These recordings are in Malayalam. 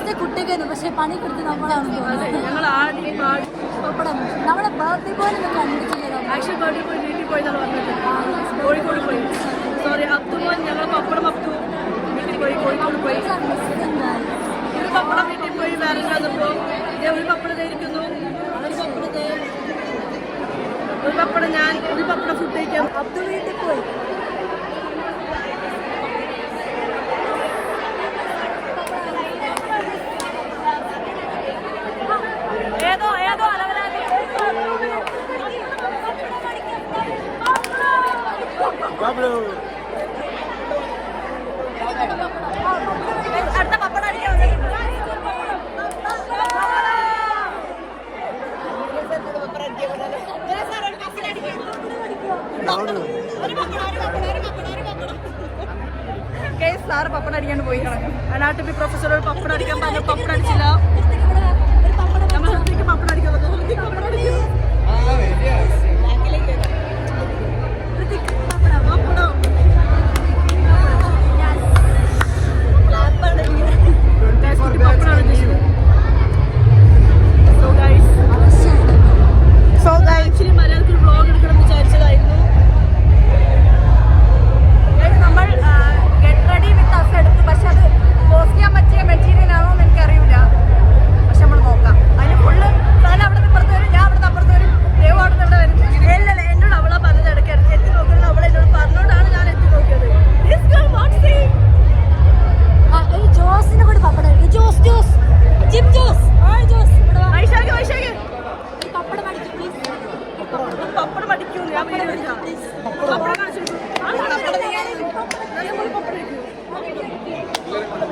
ദിവസത്തെ കുട്ടിയൊക്കെ പക്ഷെ പണി കൊടുത്ത് നമ്മളാണ് ഞങ്ങൾ ആടി പാടി നമ്മളെ ബർത്ത്ഡേ പോലെ കണ്ടിട്ടില്ല. ആക്ച്വലി ബർത്ത്ഡേ പോയി വീട്ടിൽ പോയി എന്നാണ് പറഞ്ഞത്. കോഴിക്കോട് പോയി. സോറി അബ്ദുമോൻ ഞങ്ങൾ പപ്പടം അബ്ദു വീട്ടിൽ പോയി കോഴിക്കോട് പോയി. ഒരു പപ്പടം വീട്ടിൽ പോയി വേറെ വന്നപ്പോൾ ഒരു പപ്പടം ഇരിക്കുന്നു. ഒരു പപ്പടം ഞാൻ ഒരു പപ്പടം ഫുഡ് കഴിക്കാം. അബ്ദു വീട്ടിൽ പോയി. അടുത്ത പപ്പടം അടിക്കാൻ സാറ് പപ്പടം അടിക്കാണ്ട് പോയി കിടക്കും. അനാട്ടമി പ്രൊഫസറോട് പപ്പടം അടിക്കാൻ പറഞ്ഞു. പപ്പടം അടിച്ചില്ല. നമ്മൾ പപ്പടം അടിക്കാൻ മലയാളത്തിൽ വ്ളോഗ് എടുക്കണം വിചാരിച്ചതായിരുന്നു. നമ്മൾ ഗെറ്റ് റെഡി വിത്ത് അസ് എടുത്തു. പക്ഷെ അത് പോസ്റ്റ് ചെയ്യാൻ പറ്റിയ മെറ്റീരിയൽ ആണോ എന്ന് എനിക്കറിയില്ല. പക്ഷെ നമ്മൾ നോക്കാം. അതിന് ഫുള്ള് അവിടെ നിന്ന് ഇപ്പുറത്ത് വരും, ഞാൻ അവിടെ നിന്ന് അപ്പുറത്ത് വരും, ദേവ് അവിടെ നിന്ന് ഇവിടെ വരും. ഇല്ലല്ല എന്നോട് അവളെ പറഞ്ഞത് ഇടയ്ക്ക് എത്തി നോക്കുന്നത്. അവളെ എന്നോട് പറഞ്ഞോണ്ടാണ് ഞാൻ എത്തി നോക്കിയത്. ജോസിനെ കൂടി പപ്പടം ജോസ് ജോസ് ജിം ജോസ് വൈശാഖ് വൈശാഖ് പപ്പടം അടിക്കും പ്ലീസ്. പപ്പടം അടിക്കൂ. ഞാൻ പപ്പടം കാണിച്ചു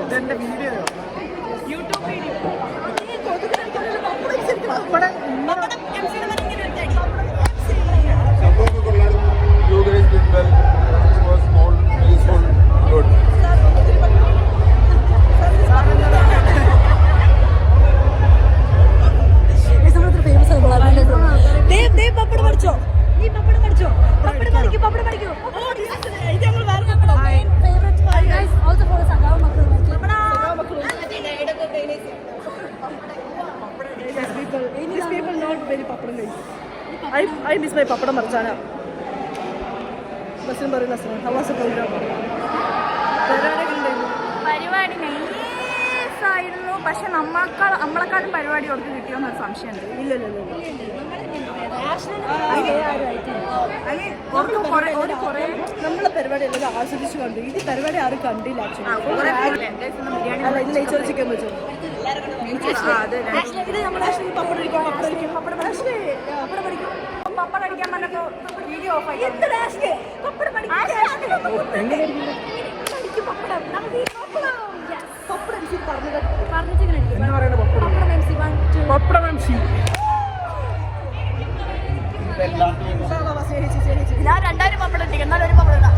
യൂട്യൂബ് വീഡിയോ പപ്പടം പഠിച്ചോ. നീ പപ്പടം പഠിച്ചോ. പപ്പടം പഠിക്കും. പപ്പടം പഠിക്കൂ. ഇത് ഞങ്ങൾ വേറെ പപ്പടം people not very പപ്പടം കഴിക്കും. I miss my പപ്പടം മർച്ചാന. ബസ്സിനും പറയുന്ന ഹവാസ് പ്രോഗ്രാം പരിപാടി നൈസായിരുന്നു. പക്ഷെ നമ്മളെക്കാളും പരിപാടി അവർക്ക് കിട്ടിയോന്നൊരു സംശയമുണ്ട്. ഇല്ല നമ്മളെ പരിപാടി എല്ലാം ആസ്വദിച്ച് കണ്ടു. ഇത് പരിപാടി ആരും കണ്ടില്ല. ആക്ച്വലി നെയ്ച്ചോറ് ചിക്കൻ വെച്ചു. പപ്പടം അടിക്കാൻ പറഞ്ഞപ്പോ വീഡിയോ ഓഫ് ആയി. ഞാൻ 2000 പപ്പടം ഇട്ടിക്കും. എന്നാലും ഒരു പപ്പടം ഇടാം.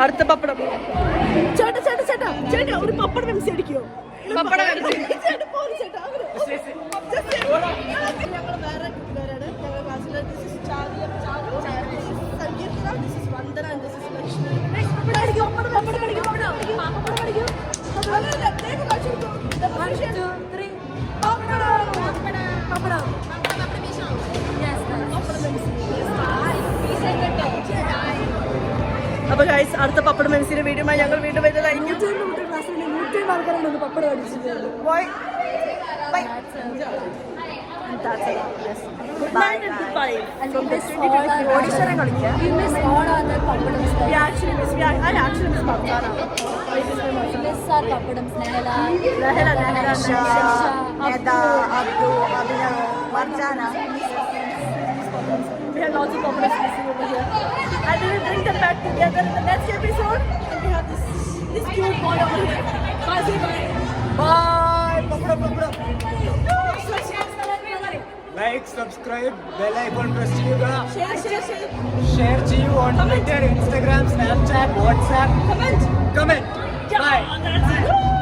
അടുത്ത പപ്പടം. ചേട്ടാ ചേട്ടാ ചേട്ടാ ചേട്ടാ ഒരു പപ്പടം എംസി അടിക്കോ. പപ്പടം അപ്പൊ ഗൈസ് അടുത്ത പപ്പടം മെൻസിന്റെ വീഡിയോമായി ഞങ്ങൾ വീണ്ടും വരുന്നതായിരിക്കും. പപ്പടം അടിച്ചിട്ടുണ്ട്. We have lots of problems missing over here. And we will bring them back together in the next episode. And we have this cute boy over here. Bye, say bye. Bye. Like subscribe bell icon press ചെയ്യുക. share. ഷെയർ ചെയ്യൂ on Twitter, Instagram, Snapchat, WhatsApp. Comment. Comment. Bye. That's it.